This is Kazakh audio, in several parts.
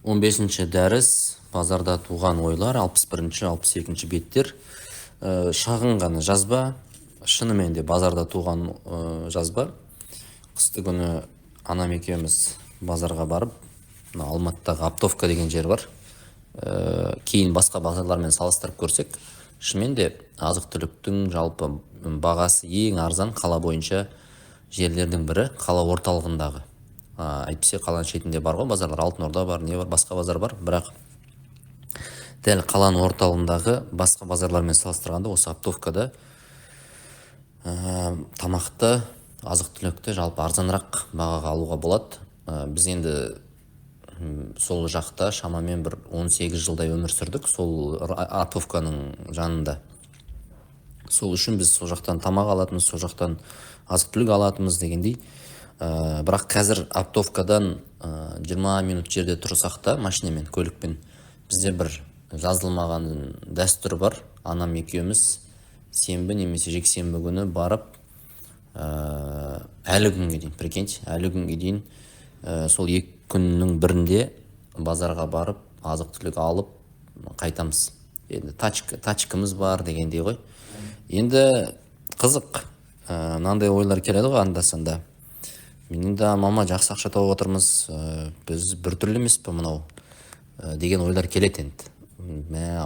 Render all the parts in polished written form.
15-ші дәріс базарда туған ойлар, 61-ші 62-ші беттер. Шағын ғана жазба, шынымен де базарда туған жазба. Қысты күні анам екеуміз базарға барып, Алматыдағы Оптовка деген жер бар. Кейін басқа базарлармен салыстырып көрсек, шынымен де азық-түліктің жалпы бағасы ең арзан қала бойынша жерлердің бірі, қала орталығындағы. Әйтпесе қаланың шетінде бар ғой базарлар, Алтын Орда бар, не бар, басқа базар бар, бірақ дәл қаланың орталығындағы басқа базарлармен салыстырғанда осы Оптовкада тамақты, азық-түлікті жалпы арзанырақ бағаға алуға болады. Біз енді сол жақта шамамен бір 18 жылдай өмір сүрдік, сол Оптовканың жанында. Сол үшін біз сол жақтан тамақ алатынбыз, сол жақтан азық-түлік алатынбыз дегендей. Бірақ қазір Оптовкадан 20 минут жерде тұрсақ та машинамен, көлікпен, бізде бір жазылмаған дәстүр бар. Анам екеуміз сенбі немесе жексенбі күні барып, әлі күнге дейін, прикиньте, әлі күнге дейін сол 2 күннің бірінде базарға барып, азық-түлік алып қайтамыз. Енді тачкамыз бар дегендей ғой. Енді қызық, мынандай ойлар келеді ғой анда-санда. Менің де мама жақсы ақша тауып отырмыз, біз бір түрлі емес пе мынау деген ойлар келеді енді.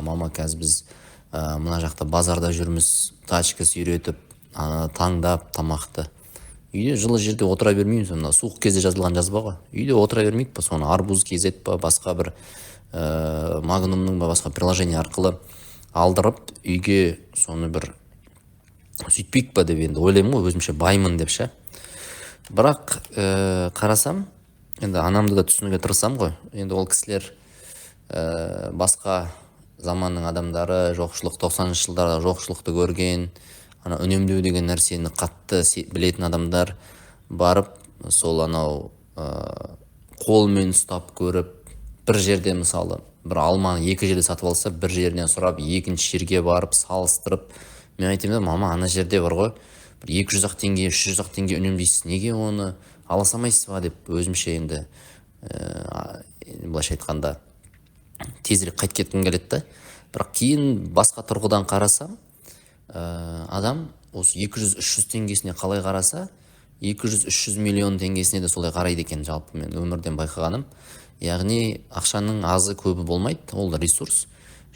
Мама қазір біз мына жақта базарда жүрміз, тачка сүйретіп, таңдап тамақты. Үйде жылы жерде отыра бермейміз, мына суық кезде жазылған жазба ғой. Үйде отыра бермейді па, соны арбуз кезет па, басқа бір магнумның ба, басқа приложение арқылы алдырып, үйге соны бір сөйтпейік па деп енді ойлаймын ғой, өзімше баймын деп ше. Бірақ қарасам, енді анамды да түсінуге тырысам ғой. Енді ол кісілер басқа заманның адамдары, жоқшылық, 90-шы жылдарда жоқшылықты көрген, үнемдеу деген нәрсені қатты білетін адамдар барып, сол анау қолмен ұстап көріп, бір жерде мысалы, бір алманы 2 жерде сатып алса, бір жерінен сұрап, екінші жерге барып, салыстырып, мен айтайын да, мама, ана жерде бар ғой, бір 200-ақ теңге, 300-ақ теңге үнемдейсіз, неге оны ала салмайсыз ба деп өзімше енді былайша айтқанда тезірек қайтып кеткім келеді да. Бірақ кейін басқа тұрғыдан қарасам, адам осы 200-300 теңгесіне қалай қараса, 200-300 миллион теңгесіне де солай қарайды екен, жалпы мен өмірден байқағаным. Яғни ақшаның азы көбі болмайды, ол ресурс.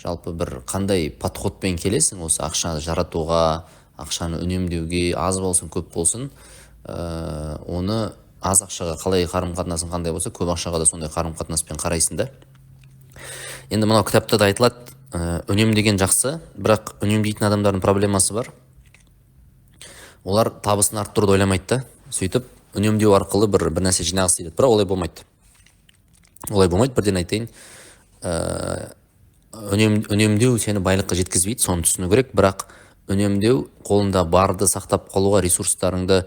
Жалпы бір қандай подходпен келесің осы ақшаны жаратуға, ақшаны үнемдеуге, аз болсын, көп болсын, оны аз ақшаға қалай қарым-қатынасың қандай болса, көп ақшаға да сондай қарым-қатынаспен қарайсың да. Енді мынау кітапта да айтылады, үнемдеген жақсы, бірақ үнемдейтін адамдардың проблемасы бар. Олар табысын арттыруды ойламайды да. Сөйтіп, үнемдеу арқылы бір нәрсе жинағысы келеді, бірақ олай болмайды. Олай болмайды, бірден айтайын. Үнемдеу сені байлыққа жеткізбейді, соны түсіну керек, бірақ үнемдеу қолында барды сақтап қалуға, ресурстарыңды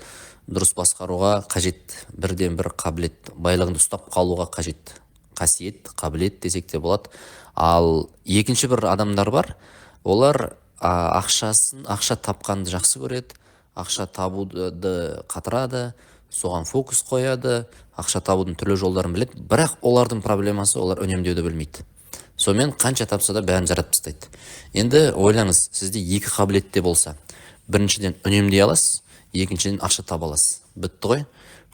дұрыс басқаруға қажет, бірден бір қабілет, байлығыңды ұстап қалуға қажет қасиет, қабілет десек те болады. Ал екінші бір адамдар бар, олар ақша тапқанды жақсы көреді, ақша табуды қатырады, соған фокус қояды, ақша табудың түрлі жолдарын біледі, бірақ олардың проблемасы, олар үнемдеуді білмейді. Сонымен қанша тапса да бәрін жаратып тастайды. Енді ойлаңыз, сізде 2 қабілетте болса, біріншіден үнемдей аласыз, екіншіден ақша таба аласыз. Бітті ғой,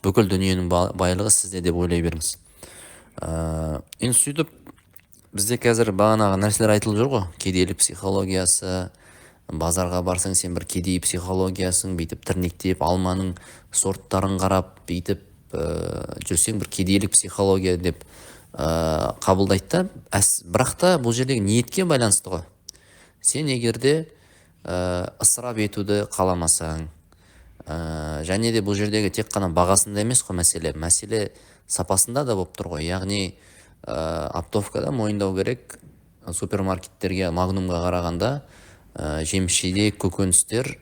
бүкіл дүниенің байлығы сізде деп ойлай беріңіз. Енді сөйтіп, бізде қазір бағанағы нәрселер айтылып жүр ғой, кедейлік психологиясы, базарға барсаң сен бір кедей психологиясың, бейтіп тірнектеп, алманың сорттарын қарап, бейтіп жүрсең бір кедейлік психология деп қабылдайды да. Бірақ та бұл жердегі ниетке байланысты ғой. Сен егерде ысырап етуді қаламасаң, және де бұл жердегі тек қана бағасында емес қой мәселе сапасында да болып тұр ғой. Яғни Оптовкада мойындау керек, супермаркеттерге, магнумға қарағанда жеміс-жидек, көкөністер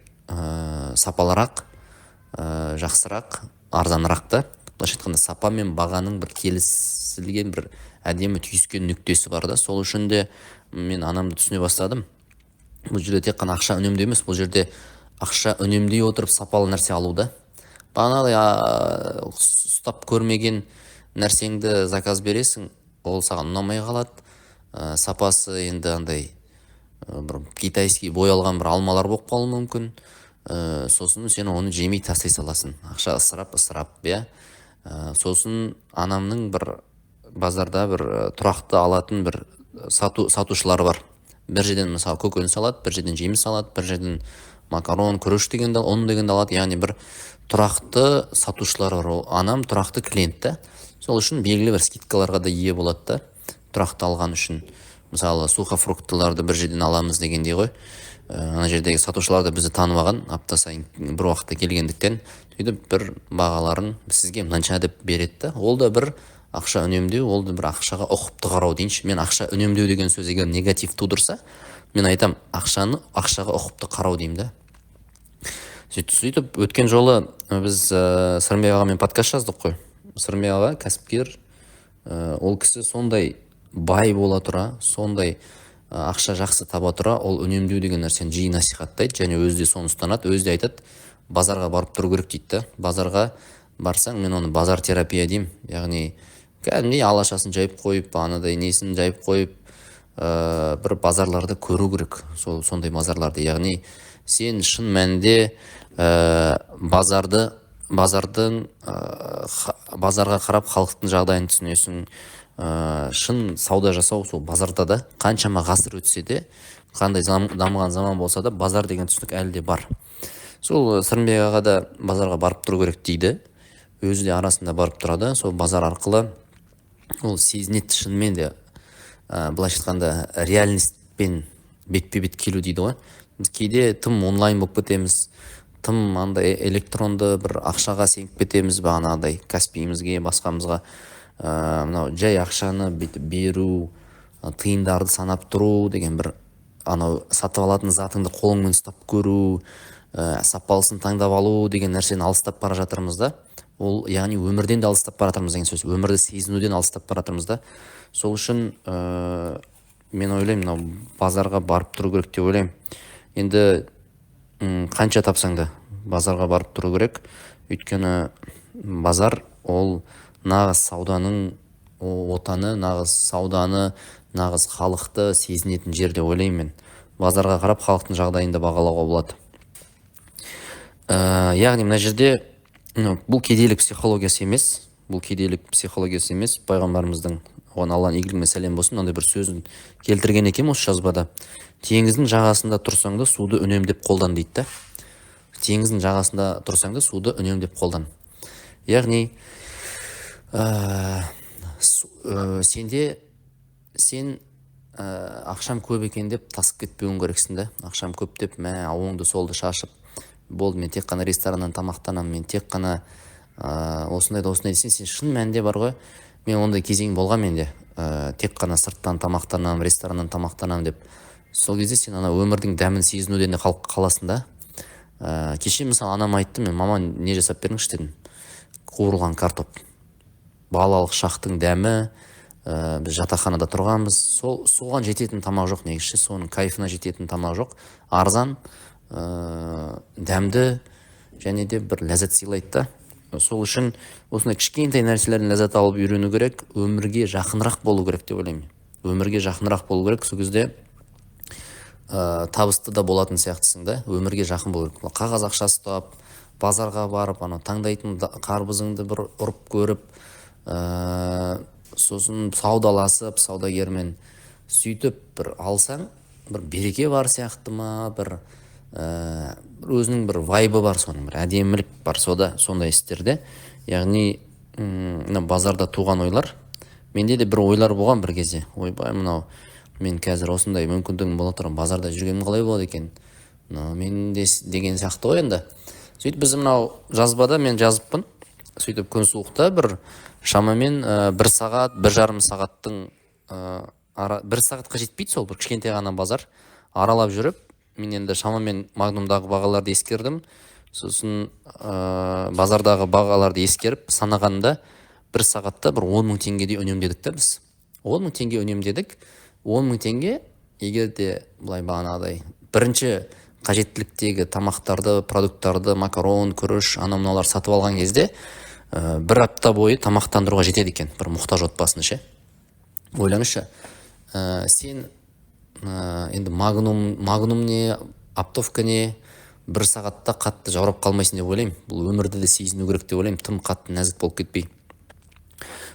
сапалырақ, жақсырақ, арзанырақ та. Былайша айтқанда сапа мен бағаның бір келісілген, бір әдемі түйіскен нүктесі бар да. Сол үшін де мен анамды түсіне бастадым. Бұл жерде тек қана ақша үнемдеу емес, бұл жерде ақша үнемдей отырып сапалы нәрсе алуда. Бағанағыдай ұстап көрмеген нәрсеңді заказ бересің, ол саған ұнамай қалады. Сапасы енді андай бір китайский боялған бір алмалар болып қалуы мүмкін. Сосын сен оны жемей тастай саласың. Ақша ысырап, иә. Сосын анамның бір базарда бір тұрақты алатын бір сатушылар бар. Бір жерден мысалы көкөніс алады, бір жерден жеміс алады, бір жерден макарон, күріш дегенді, ұн дегенді алады. Яғни бір тұрақты сатушылар бар. Анам тұрақты клиент та. Сол үшін белгілі бір скидкаларға да ие болады да, тұрақты алған үшін. Мысалы сухофруктыларды бір жерден аламыз дегендей ғой. Ана жердегі сатушылар да бізді танымаған, апта сайын бір уақытта келгендіктен сөйтіп бір бағаларын сізге мынанша деп береді да. Ол да бір ақша үнемдеу, ол да бір ақшаға ұқыпты қарау дейінші. Мен ақша үнемдеу деген сөз егер негатив тудырса, мен айтам ақшаға ұқыпты қарау деймін да. Сөйтіп өткен жолы біз Сырымбек ағамен подкаст жаздық қой. Сырымбек аға кәсіпкер, ол кісі сондай бай бола тұра, сондай ақша жақсы таба тұра, ол үнемдеу деген нәрсені жиі насихаттайды, және өзі де соны ұстанады. Өзі де айтады, базарға барып тұру керек дейді. Базарға барсаң, мен оны базар терапия деймін. Яғни кәдімгідей алашасын жайып қойып, анадай несін жайып қойып, бір базарларды көру керек. Сондай базарларды. Яғни сен шын мәнінде базарға қарап халықтың жағдайын түсінесің. Шын сауда жасау сол базарда да, қаншама ғасыр өтсе де, қандай дамыған заман болса да, базар деген түсінік әлі де бар. Сол Сырымбек аға да базарға барып тұру керек дейді. Өзі де арасында барып тұрады. Сол базар арқылы ол сезінеді шынымен де, былайша айтқанда реальностьпен бетпе-бет келу дейді ғой. Біз кейде тым онлайн болып кетеміз, тым андай электронды бір ақшаға сеніп кетеміз, бағанағыдай Каспиімізге, басқамызға. Мынау жай ақшаны беру, тиындарды санап тұру деген бір анау сатып алатын затыңды қолыңмен ұстап көру, сапалысын таңдап алу деген нәрсені алыстап бара жатырмыз да. Ол яғни өмірден де алыстап бара жатырмыз деген сөз. Өмірді сезінуден алыстап бара жатырмыз да. Сол үшін мен ойлаймын, мынау базарға барып тұру керек деп ойлаймын. Енді қанша тапсаң да базарға барып тұру керек. Өйткені базар ол нағыз сауданың отаны, нағыз сауданы, нағыз халықты сезінетін жер деп ойлаймын мен. Базарға қарап халықтың жағдайында бағалауға болады. Яғни мына жерде бұл кедейлік психологиясы емес. Бұл кедейлік психологиясы емес. Пайғамбарымыздың, оған Алланың игілігі мен сәлем болсын, ондай бір сөзін келтірген екен осы жазбада. Теңіздің жағасында тұрсаң да суды үнемдеп қолдан дейді. Теңіздің жағасында тұрсаң да суды үнемдеп қолдан. Яғни сен ақшам көп екен деп тасып кетпеуің керексің да. Ақшам көп деп оңды солды шашып, болды мен тек қана рестораннан тамақтанамын, мен тек қана осындай десең, сен шын мәнінде бар ғой. Мен ондай кезең болған менде. Тек қана сырттан тамақтанамын, рестораннан тамақтанамын деп. Сол кезде сен ана өмірдің дәмін сезінуден де қаласың да. Кеше мысалы анам айтты, мен мама не жасап беріңізші дедім. Қуырылған картоп. Балалық шақтың дәмі, біз жатақханада тұрғанбыз. Соған жететін тамақ жоқ негізі, соның кайфына жететін тамақ жоқ. Арзан, дәмді және де бір ләззат сыйлайды да. Сол үшін осындай кішкентай нәрселерден ләззат алып үйрену керек, өмірге жақынырақ болу керек деп ойлаймын. Өмірге жақынырақ болу керек, сол кезде табысты да болатын сияқтысың да, өмірге жақын болу керек. Қағаз ақша ұстап, базарға барып, таңдайтын қарбызыңды бір ұрып көріп, сосын саудаласып, саудагермен сөйтіп бір алсаң, бір береке бар сияқты ма, бір өзінің бір вайбы бар, соның бір әдемілік бар сондай істерде. Яғни базарда туған ойлар, менде де бір ойлар болған бір кезде. Ойбай, мынау мен қазір осындай мүмкіндігім бола тұра базарда жүргенім қалай болады екен, мен де деген сияқты ғой енді. Сөйтіп біз мынау жазбада мен жазыппын. Сөйтіп күн суықта бір шамамен 1 сағат, 1,5 сағаттың 1 сағатқа жетпейді, сол бір кішкентай ғана базар аралап жүріп, мен енді шамамен Магнумдағы бағаларды ескердім. Сосын базардағы бағаларды ескеріп санағанда 1 сағатта бір 10 мың теңгедей үнемдедік та біз. 10 мың теңге үнемдедік. 10 мың теңге егер де былай бағанағыдай бірінші қажеттіліктегі тамақтарды, продукттарды, макарон, күріш, анау-мынаулар сатып алған кезде 1 апта бойы тамақтандыруға жетеді екен, бір мұқтаж отбасыны ше. ойлаңызшы, сен енді магнум не оптовка не бір сағатта қатты жаурап қалмайсың деп ойлаймын. Бұл өмірді де сезіну керек деп ойлаймын, тым қатты нәзік болып кетпей.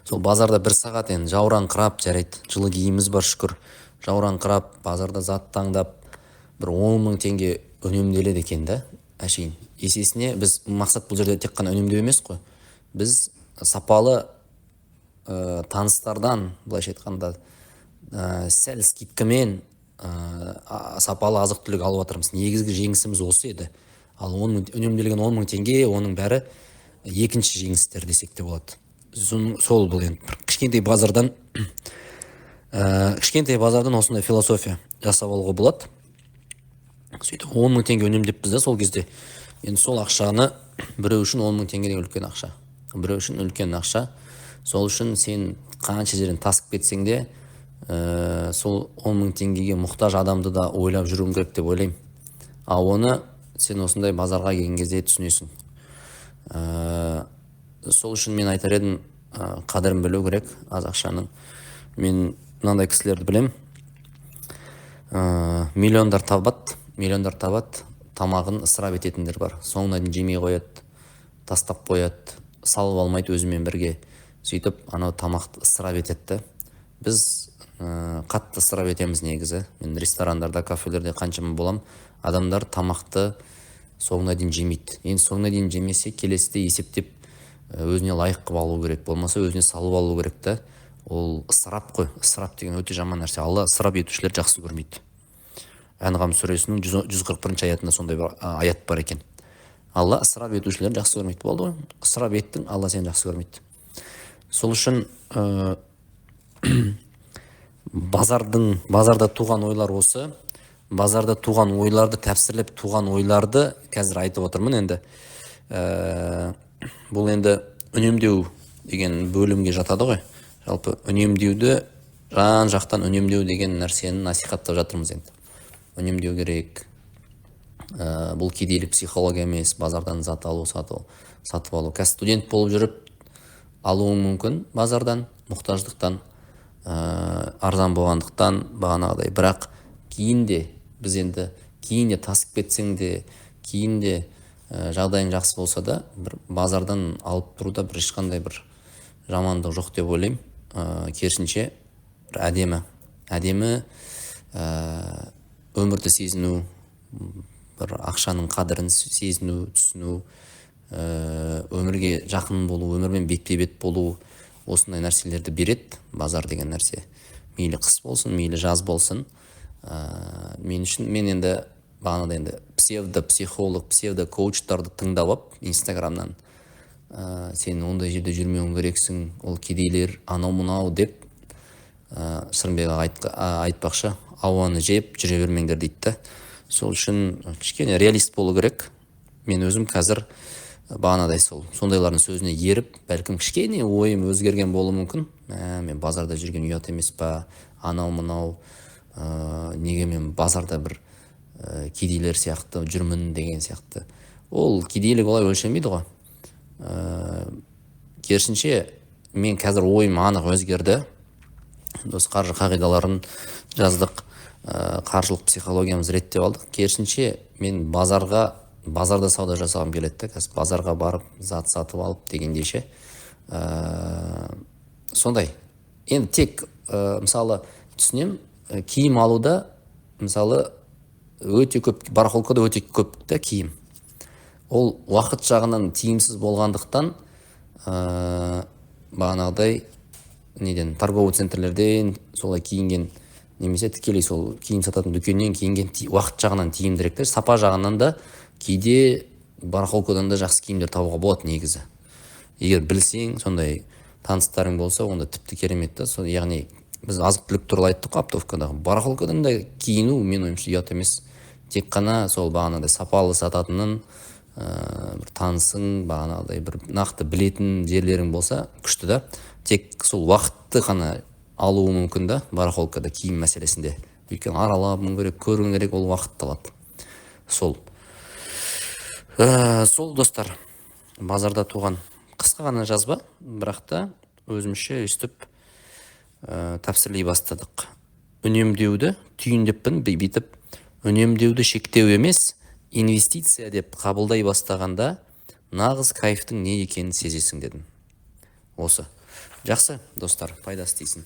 Сол базарда бір сағат енді жаураңқырап, жарайды, жылы киіміміз бар шүкір, жаураңқырап базарда зат таңдап бір 10 мың теңге үнемделеді екен да әшейін. Есесіне біз мақсат бұл жерде тек қана үнемдеу емес қой, біз сапалы таныстардан, былайша айтқанда, сәл скидкамен сапалы азық түлік алып жатырмыз. Негізгі жеңісіміз осы еді. Ал үнемделген 10 мың теңге, оның бәрі екінші жеңістер десек те болады. Сол бұл енді кішкентай базардан осындай философия жасап алуға болады. Сөйтіп 10 мың теңге үнемдеппіз да сол кезде. Енді сол ақшаны, біреу үшін 10 мың теңге үлкен ақша, біреу үшін үлкен ақша. Сол үшін сен қанша жерден тасып кетсең де, сол 10 мың теңгеге мұқтаж адамды да ойлап жүруің керек деп ойлаймын. Ал оны сен осындай базарға келген кезде түсінесің. Сол үшін мен айтар едім, қадірін білу керек аз ақшаның. Мен мынандай кісілерді білем, миллиондар табат, тамағын ысырап ететіндер бар. Соңына дейін жемей қояды, тастап қояды, салып алмайды өзімен бірге. Сөйтіп, анау тамақты ысырап етеді. Біз қатты ысырап етеміз негізі. Мен ресторандарда, кафелерде қаншама болам, адамдар тамақты соңына дейін жемейді. Енді соңына дейін жемесе, келесіде есептеп өзіне лайық қылып алу керек, болмаса өзіне салып алу керек та. Ол ысырап қой. Ысырап деген өте жаман нәрсе. Алла ысырап етушілер жақсы көрмейді. Ән-Ғам сүресінің 141 аятында сондай бір аят бар екен. Алла ысырап етушілерді жақсы көрмейді. Болды ғой? Ысырап еттің, Алла сені жақсы көрмейді. Сол үшін базарда туған ойлар осы. Базарда туған ойларды, тәпсірлеп туған ойларды қазір айтып отырмын енді. Бұл енді үнемдеу деген бөлімге жатады ғой. Жалпы үнемдеуді, жан-жақтан үнемдеу деген нәрсені насихаттап жатырмыз енді. Үнемдеу керек. Бұл кедейлік психология емес, базардан зат алу, сатып алу. Қазір студент болып жүріп алуың мүмкін базардан, мұқтаждықтан, арзан болғандықтан, бағанағыдай. Бірақ кейінде біз енді кейінде тасып кетсең де, кейінде жағдайың жақсы болса да, бір базардан алып тұруда бір ешқандай бір жамандық жоқ деп ойлаймын. Керісінше бір әдемі өмірді сезіну, бір ақшаның қадірін сезіну, түсіну, өмірге жақын болу, өмірмен бетпе-бет болу, осындай нәрселерді береді базар деген нәрсе. Мейлі қыс болсын, мейлі жаз болсын. Мен енді бағанада енді псевдо-психолог, псевдо-коучтарды тыңдап алып, Инстаграмнан сен ондай жерде жүрмеуің керексің, ол кедейлер анау-мынау деп Сырымбек айтпақшы, ауаны жеп жүре бермеңдер дейді. Сол үшін кішкене реалист болу керек. Мен өзім қазір бағанадай сондайлардың сөзіне еріп, бәлкім кішкене ойым өзгерген болуы мүмкін. Мен базарда жүрген ұят емес па, анау-мынау, неге мен базарда бір кедейлер сияқты жүрмін деген сияқты. Ол кедейлік олай өлшемейді ғой. Керісінше мен қазір ойым анық өзгерді. Осы қаржы қағидаларын жаздық, қаржылық психологиямызды реттеп алдық. Керісінше мен базарда сауда жасағым келеді. Қазір базарға барып зат сатып алып дегендейше. Сондай. Енді тек мысалы түсінем, киім алуда мысалы өте көп, барахолкада өте көп та киім. Ол уақыт жағынан тиімсіз болғандықтан бағанағыдай торговый центрлерден солай киінген, немесе тікелей сол киім сататын дүкеннен киінген уақыт жағынан тиімдірек. Сапа жағынан да кейде барахолкадан да жақсы киімдер табуға болады негізі. Егер білсең, сондай таныстарың болса, онда тіпті керемет та. Яғни біз азық-түлік туралы айттық оптовкадағы. Барахолкадан да киіну мен ойымша ұят емес. Тек қана сол бағанағыдай сапалы сататынын бір танысың, бағанағыдай бір нақты білетін жерлерің болса күшті да. Тек сол уақытты қана алуы мүмкін да барахолкада киім мәселесінде. Өйткені аралабың керек, көруің керек, ол уақытты алады. Сол достар, базарда туған қысқа ғана жазба, бірақ та өзімше өстіп тапсырлай бастадық. Үнемдеуді түйіндеппін бүйтіп, үнемдеуді шектеу емес, инвестиция деп қабылдай бастағанда нағыз кайфтың не екенін сезесің дедім. Осы. Жақсы, достар, пайдасы тисін.